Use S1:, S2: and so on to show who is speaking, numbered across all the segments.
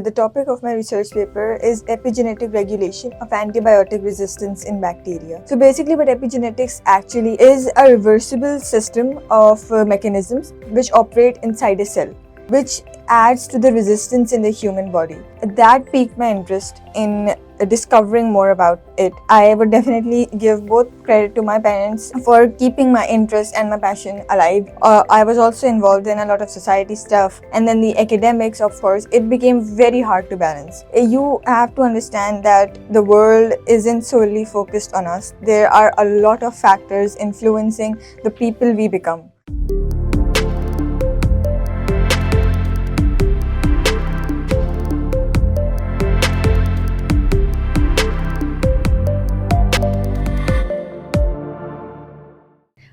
S1: the topic of my research paper is epigenetic regulation of antibiotic resistance in bacteria. So basically what epigenetics actually is a reversible system of mechanisms which operate inside a cell, which adds to the resistance in the human body. That piqued my interest in discovering more about it. I would definitely give both credit to my parents for keeping my interest and my passion alive. I was also involved in a lot of society stuff, and then the academics, of course, it became very hard to balance. You have to understand that the world isn't solely focused on us. There are a lot of factors influencing the people we become.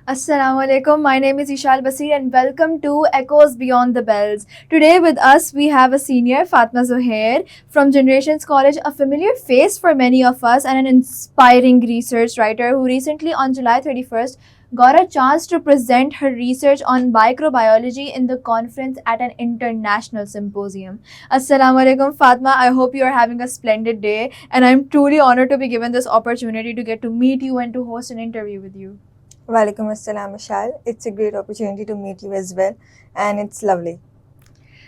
S2: Assalamu alaikum. My name is Ishal Basir and welcome to Echoes Beyond the Bells. Today with us we have a senior, Fatma Zuhair from Generations College, a familiar face for many of us and an inspiring research writer who recently on July 31st got a chance to present her research on microbiology in the conference at an international symposium. Assalamu alaikum, Fatma. I hope you are having a splendid day and I'm truly honored to be given this opportunity to get to meet you and to host an interview with you.
S1: Walaikum assalam, Ashal. It's a great opportunity to meet you as well, and it's lovely.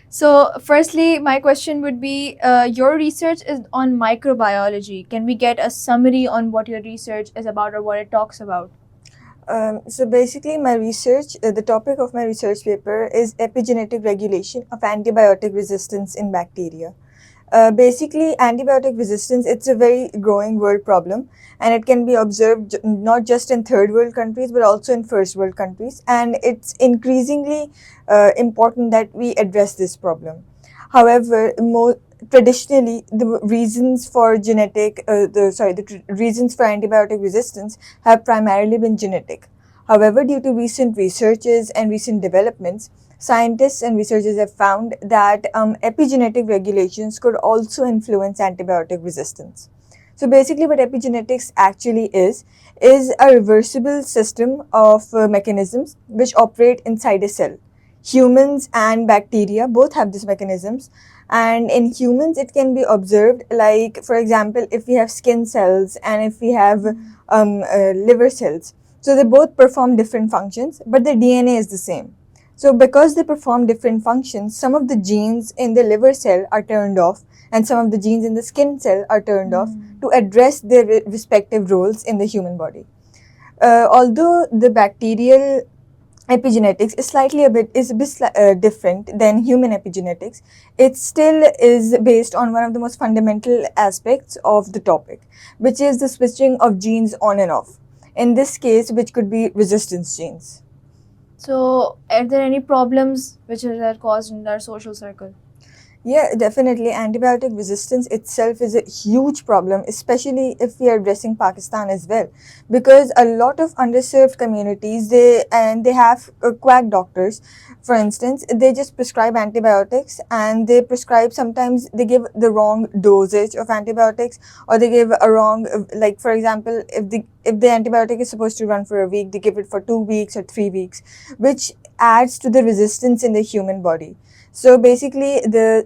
S2: So, firstly, my question would be, your research is on microbiology. Can we get a summary on what your research is about or what it talks about?
S1: So basically my research, the topic of my research paper is epigenetic regulation of antibiotic resistance in bacteria. Basically, antibiotic resistance, it's a very growing world problem, and it can be observed not just in third world countries but also in first world countries, and it's increasingly important that we address this problem. However, traditionally the reasons for reasons for antibiotic resistance have primarily been genetic. However, due to recent researches and recent developments, scientists and researchers have found that epigenetic regulations could also influence antibiotic resistance. So basically what epigenetics actually is a reversible system of mechanisms which operate inside a cell. Humans and bacteria both have these mechanisms, and in humans it can be observed, like for example if we have skin cells and if we have liver cells. So they both perform different functions but the DNA is the same. So because they perform different functions, some of the genes in the liver cell are turned off and some of the genes in the skin cell are turned off to address their respective roles in the human body. Although the bacterial epigenetics is a bit different than human epigenetics, it still is based on one of the most fundamental aspects of the topic, which is the switching of genes on and off. In this case, which could be resistance genes.
S2: So, are there any problems which are caused in our social circle?
S1: Yeah, definitely. Antibiotic resistance itself is a huge problem, especially if we are addressing Pakistan as well, because a lot of underserved communities, they have quack doctors. For instance, they just prescribe antibiotics, and they prescribe, sometimes they give the wrong dosage of antibiotics, or they give a wrong, like for example, if the antibiotic is supposed to run for a week, they give it for 2 weeks or 3 weeks, which adds to the resistance in the human body. So basically, the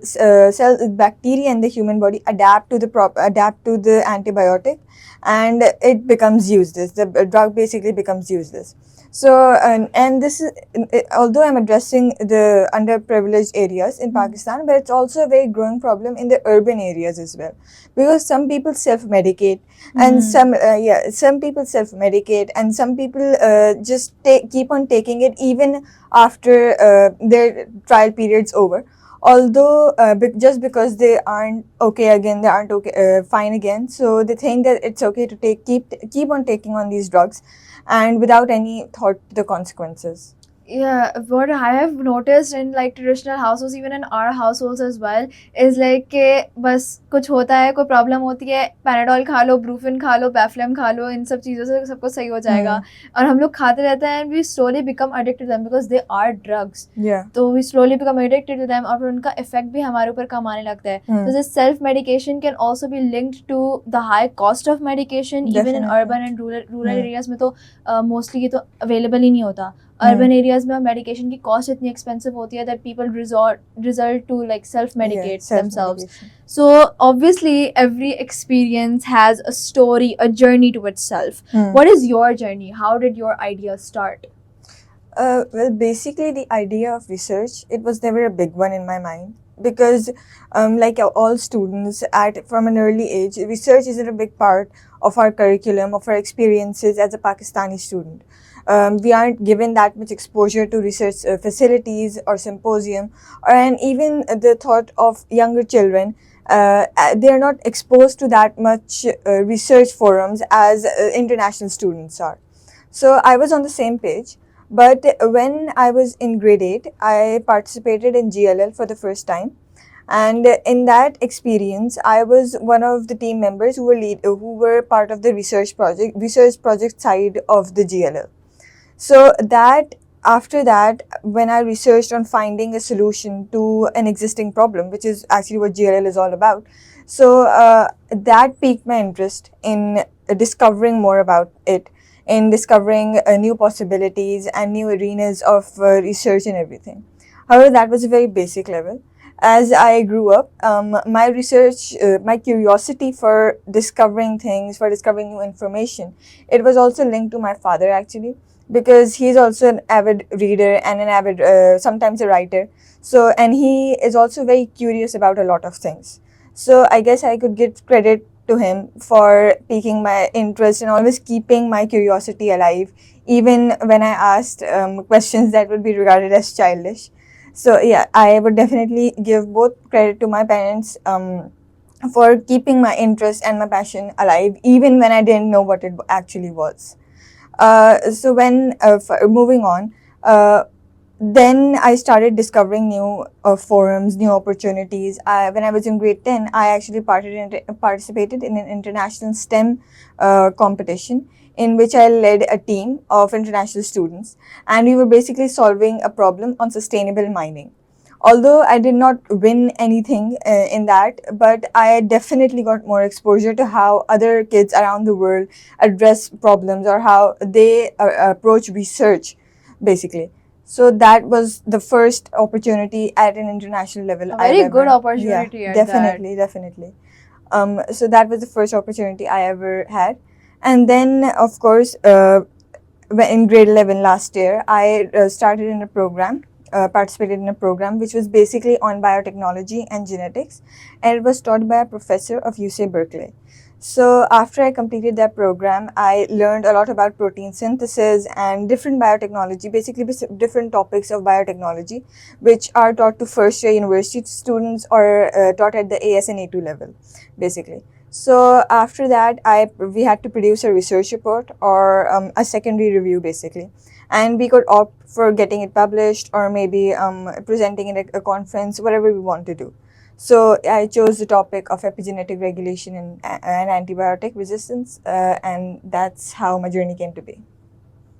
S1: bacteria in the human body adapt to the antibiotic, and it becomes useless. The drug basically becomes useless. So and this is, although I'm addressing the underprivileged areas in Pakistan, but it's also a very growing problem in the urban areas as well, because some people self-medicate, and some people self-medicate, and some people just keep on taking it even after their trial period's over. Although just because they aren't fine again, so they think that it's okay to keep on taking on these drugs, and without any thought to the consequences.
S2: Yeah, what I have noticed in like traditional households, even in our households as well, is like कि बस कुछ होता है, कोई problem होती है, पैराडॉल खा लो, Brufen खा लो, बैफ्लेम खा लो, इन सब चीज़ों से सब कुछ सही हो जाएगा, और हम लोग खाते रहते हैं, and we slowly become addicted to them because they are drugs.
S1: Yeah.
S2: तो we slowly become addicted to them, और फिर उनका effect भी हमारे ऊपर कम आने लगता है. So this self medication can also be linked to the high cost of medication. Definitely. Even in urban and rural areas में तो mostly ये तो available ही नहीं होता. urban areas में medication की cost इतनी expensive होती है that people resort to like self-medicate themselves. So obviously every experience has a story, a journey to itself. What is your journey? How did your idea start?
S1: Well, basically, the idea of research, it was never a big one in my mind because, like all students, from an early age, research isn't a big part of our curriculum, of our experiences as a Pakistani student. We aren't given that much exposure to research facilities or symposium, and even the thought of younger children. They are not exposed to that much research forums as international students are. So I was on the same page. But when I was in grade 8, I participated in GLL for the first time. And in that experience, I was one of the team members who were part of the research project side of the GLL. So after that, when I researched on finding a solution to an existing problem, which is actually what GLL is all about, so that piqued my interest in discovering more about it, in discovering new possibilities and new arenas of research and everything. However, that was a very basic level. As I grew up, my curiosity for discovering things, for discovering new information, it was also linked to my father actually, because he's also an avid reader and an avid, sometimes a writer. So, and he is also very curious about a lot of things. So, I guess I could give credit to him for piquing my interest and always keeping my curiosity alive, even when I asked questions that would be regarded as childish. So yeah, I would definitely give both credit to my parents for keeping my interest and my passion alive, even when I didn't know what it actually was. So when moving on, then I started discovering new forums, new opportunities. When I was in grade 10, I actually participated in an international STEM competition in which I led a team of international students, and we were basically solving a problem on sustainable mining. Although I did not win anything in that, but I definitely got more exposure to how other kids around the world address problems or how they approach research, basically. So that was the first opportunity at an international level.
S2: A very good opportunity.
S1: Yeah, definitely. So that was the first opportunity I ever had. And then, of course, in grade 11 last year, I started in a program, participated in a program which was basically on biotechnology and genetics, and it was taught by a professor of UC Berkeley. So after I completed that program, I learned a lot about protein synthesis and different biotechnology, basically different topics of biotechnology, which are taught to first year university students or taught at the AS and A2 level, basically. So after that, we had to produce a research report or a secondary review, basically. And we could opt for getting it published or maybe presenting it at a conference, whatever we want to do. So I chose the topic of epigenetic regulation and antibiotic resistance, and that's how my journey came to be.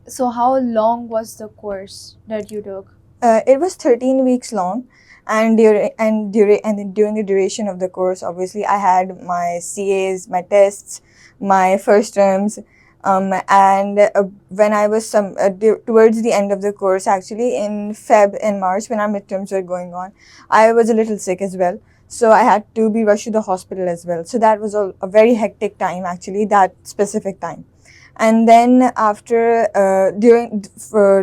S2: So how long was the course that you took?
S1: It was 13 weeks long, and during the duration of the course, obviously I had my CAs, my tests, my first terms, and when I was towards the end of the course, actually in Feb and March, when our midterms were going on, I was a little sick as well. So I had to be rushed to the hospital as well. So that was a very hectic time, actually, that specific time. And then after,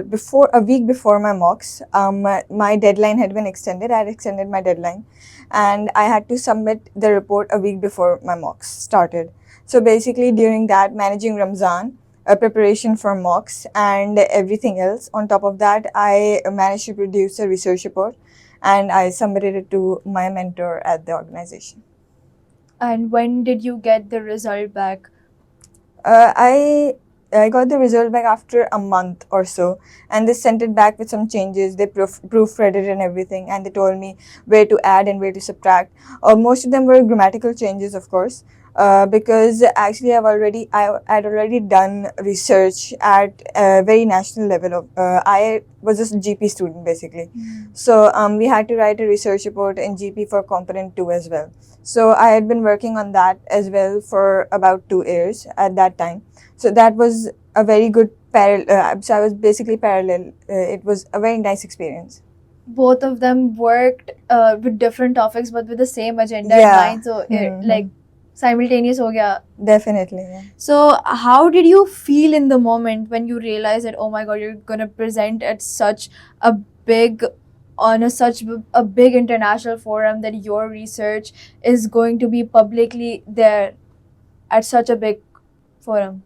S1: before a week before my mocks, my deadline had been extended. I had extended my deadline, and I had to submit the report a week before my mocks started. So basically, during that, managing Ramzan, preparation for mocks, and everything else. On top of that, I managed to produce a research report, and I submitted it to my mentor at the organization.
S2: And when did you get the result back?
S1: I got the result back after a month or so, and they sent it back with some changes. They proofread it and everything, and they told me where to add and where to subtract. Most of them were grammatical changes, of course. because actually I had already done research at a very national level. I was a GP student basically, so we had to write a research report in GP for component 2 as well. So I had been working on that as well for about 2 years at that time. So that was a very good parallel. So I was basically parallel. It was a very nice experience.
S2: Both of them worked with different topics but with the same agenda in
S1: Yeah.
S2: mind, so it like simultaneous ho gaya.
S1: Definitely. Yeah.
S2: So how did you feel in the moment when you realized that, oh my god, you're gonna present at such a big such a big international forum, that your research is going to be publicly there at such a big forum?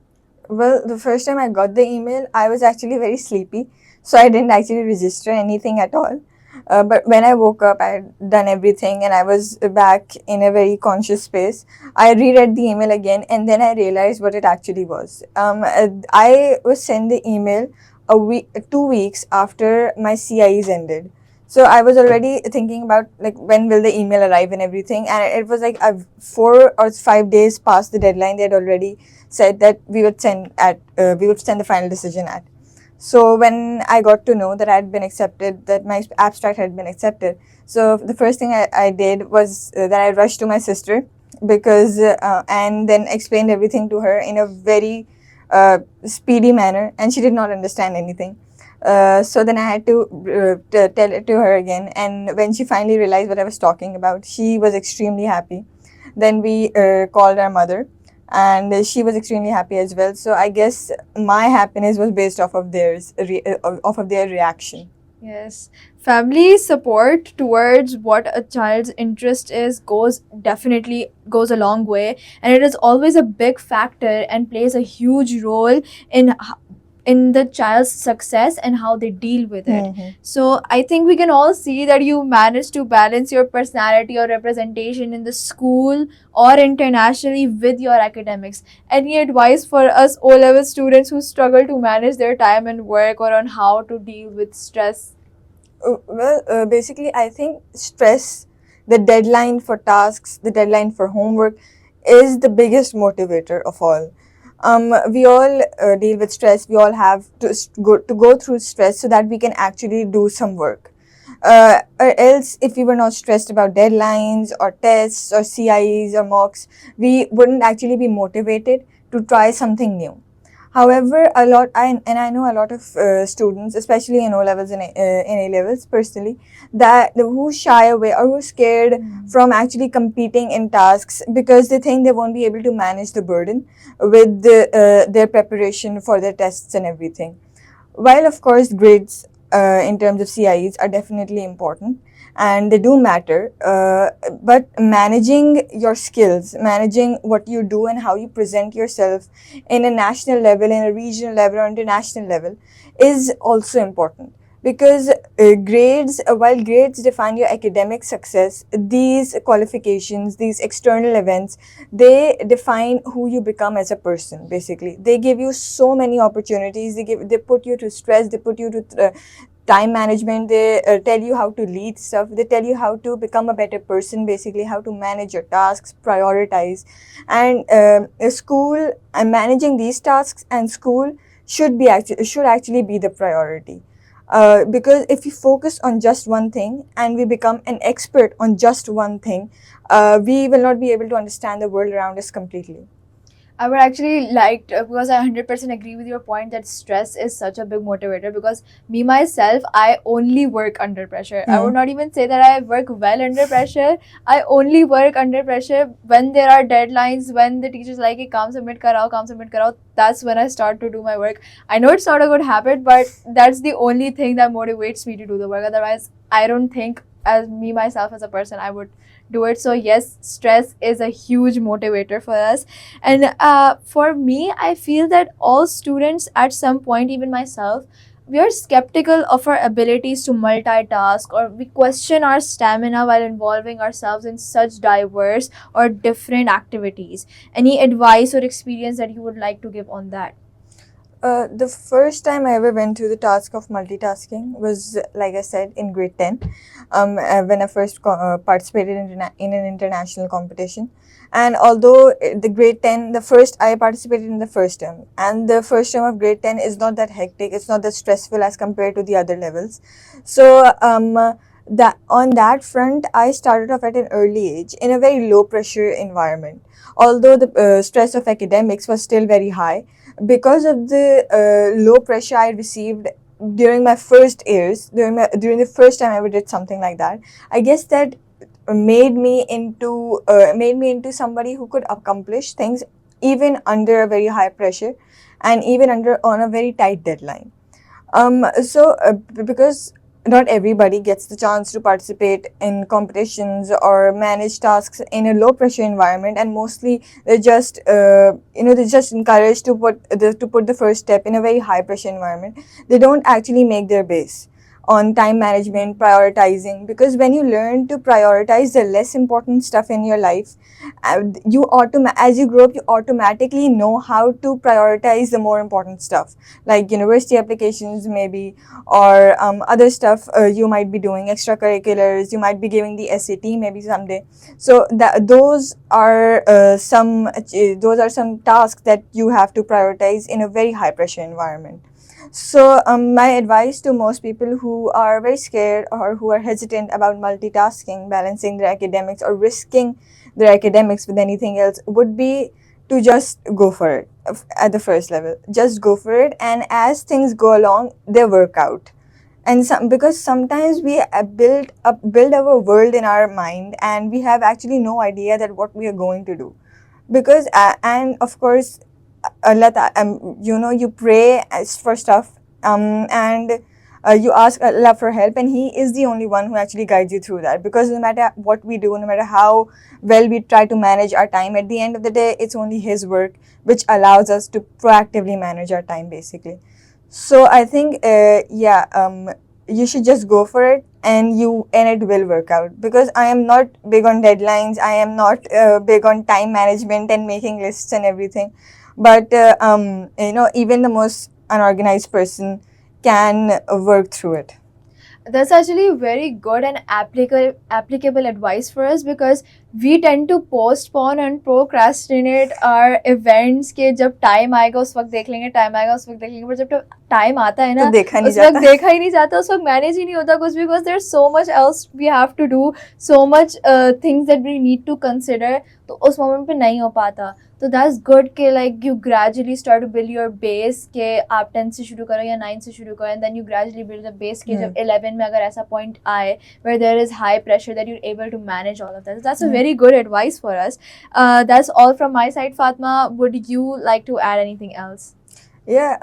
S1: Well, the first time I got the email, I was actually very sleepy, so I didn't actually register anything at all. But when I woke up, I had done everything and I was back in a very conscious space. I reread the email again and then I realized what it actually was. I was sent the email 2 weeks after my CIEs ended. So I was already thinking about like when will the email arrive and everything, and it was like 4 or 5 days past the deadline. They had already said that we would send the final decision at. So when I got to know that I had been accepted, that my abstract had been accepted, so the first thing I did was that I rushed to my sister because and then explained everything to her in a very speedy manner, and she did not understand anything. So then I had to tell it to her again, and when she finally realized what I was talking about, she was extremely happy. Then we called our mother, and she was extremely happy as well. So I guess my happiness was based off of off of their reaction.
S2: Yes, family support towards what a child's interest is definitely goes a long way, and it is always a big factor and plays a huge role in the child's success and how they deal with it.
S1: Mhm.
S2: So I think we can all see that you managed to balance your personality or representation in the school or internationally with your academics. Any advice for us O-level students who struggle to manage their time and work, or on how to deal with stress?
S1: Well, basically, I think stress, the deadline for tasks, the deadline for homework, is the biggest motivator of all. We all deal with stress. We all have to go through stress so that we can actually do some work. Or else, if we were not stressed about deadlines or tests or CIEs or mocks, we wouldn't actually be motivated to try something new. However, I know a lot of students, especially in O levels and in A levels, personally, that who shy away or who are scared from actually competing in tasks because they think they won't be able to manage the burden with their preparation for their tests and everything. While of course grades in terms of CIEs are definitely important and they do matter, but managing your skills, managing what you do and how you present yourself in a national level, in a regional level or international level is also important. Because while grades define your academic success, these qualifications, these external events, they define who you become as a person. Basically, they give you so many opportunities. They put you to stress. They put you to time management. They tell you how to lead stuff. They tell you how to become a better person. Basically, how to manage your tasks, prioritize, and school and managing these tasks and school should actually be the priority. Because if we focus on just one thing and we become an expert on just one thing, we will not be able to understand the world around us completely.
S2: I would actually like to, because I 100% agree with your point that stress is such a big motivator. Because me myself, I only work under pressure. I would not even say that I work well under pressure. I only work under pressure when there are deadlines, when the teacher's like, hey, काम submit karao. That's when I start to do my work. I know it's not a good habit, but that's the only thing that motivates me to do the work. Otherwise, I don't think as me myself as a person I would do it. So yes, stress is a huge motivator for us. And for me, I feel that all students at some point, even myself, we are skeptical of our abilities to multitask, or we question our stamina while involving ourselves in such diverse or different activities. Any advice or experience that you would like to give on that?
S1: The first time I ever went through the task of multitasking was, like I said, in grade 10, when I first participated in an international competition. And although the grade 10, I participated in the first term, and the first term of grade 10 is not that hectic, it's not that stressful as compared to the other levels. So, that on that front, I started off at an early age in a very low pressure environment. Although the stress of academics was still very high, because of the low pressure I received during my first years, during the first time I ever did something like that, I guess that made me into somebody who could accomplish things even under a very high pressure, and even under on a very tight deadline. Because not everybody gets the chance to participate in competitions or manage tasks in a low pressure environment, and mostly they're just encouraged to put the first step in a very high pressure environment. They don't actually make their base on time management, prioritizing, because when you learn to prioritize the less important stuff in your life, as you grow up, you automatically know how to prioritize the more important stuff, like university applications maybe, or other stuff you might be doing, extracurriculars, you might be giving the SAT maybe someday. So those are some tasks that you have to prioritize in a very high pressure environment. So, my advice to most people who are very scared or who are hesitant about multitasking, balancing their academics, or risking their academics with anything else would be to just go for it at the first level. Just go for it, and as things go along, they work out. And because sometimes we build our world in our mind, and we have actually no idea that what we are going to do. Because and of course, Allah, you pray for stuff, and you ask Allah for help, and He is the only one who actually guides you through that. Because no matter what we do, no matter how well we try to manage our time, at the end of the day, it's only His work which allows us to proactively manage our time, basically. So I think, you should just go for it, and it will work out. Because I am not big on deadlines, I am not big on time management and making lists and everything. But even the most unorganized person can work through it.
S2: That's actually very good and applicable advice for us, because we tend to postpone and procrastinate our events के जब time आएगा उस वक्त देख लेंगे, time आएगा उस वक्त देख लेंगे, पर जब time आता है ना,
S1: तो देखा नहीं
S2: उस वक्त
S1: जाता।
S2: देखा ही नहीं जाता, उस वक्त manage ही नहीं होता कुछ, because there's so much else we have to do, so much things that we need to consider, तो उस moment पे नहीं हो पाता. तो that's good कि like you gradually start to build your base कि आप 10 से शुरू करो या 9 से शुरू करो, and then you gradually build the base कि जब 11 में अगर ऐसा point आए where there is high pressure, that you're able to manage all of that. So that's a very good advice for us. That's all from my side. Fatma, would you like to add anything else?
S1: Yeah,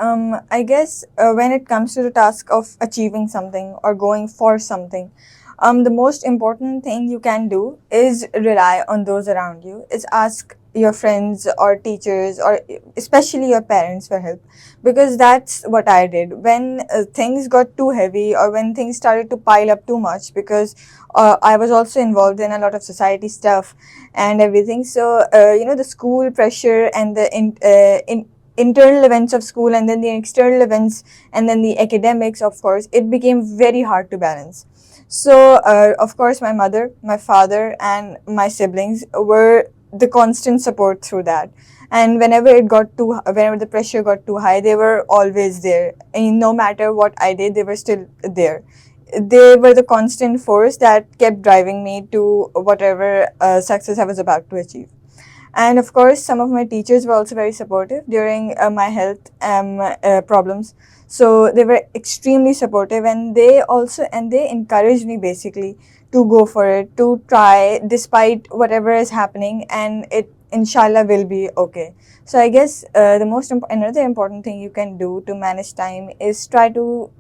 S1: I guess when it comes to the task of achieving something or going for something, the most important thing you can do is rely on those around you. Is ask your friends or teachers, or especially your parents, for help. Because that's what I did when things got too heavy, or when things started to pile up too much. Because I was also involved in a lot of society stuff and everything. So the school pressure and the internal events of school, and then the external events, and then the academics, of course, it became very hard to balance. So, of course, my mother, my father, and my siblings were the constant support through that. And whenever the pressure got too high, they were always there. And no matter what I did, they were still there. They were the constant force that kept driving me to whatever success I was about to achieve. And of course, some of my teachers were also very supportive during my health problems. So they were extremely supportive, and they encouraged me basically to go for it, to try despite whatever is happening, and it inshallah will be okay. So I guess another important thing you can do to manage time is try to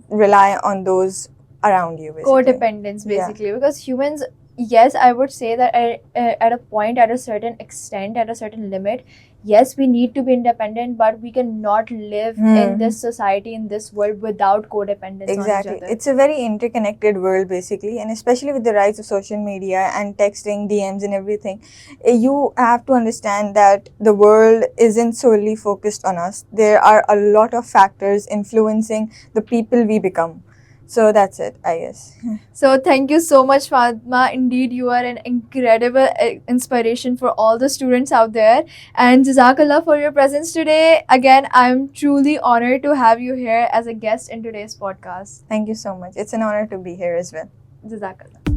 S1: rely on those around you, basically.
S2: Codependence, basically, because humans yes, I would say that at a point, at a certain extent, at a certain limit, yes, we need to be independent, but we cannot live in this society, in this world, without codependence on each
S1: Exactly.
S2: other.
S1: It's a very interconnected world, basically, and especially with the rise of social media and texting, DMs, and everything, you have to understand that the world isn't solely focused on us. There are a lot of factors influencing the people we become. So that's it, I guess.
S2: So thank you so much, Fatma. Indeed, you are an incredible inspiration for all the students out there. And Jazakallah for your presence today. Again, I'm truly honored to have you here as a guest in today's podcast.
S1: Thank you so much. It's an honor to be here as well.
S2: Jazakallah.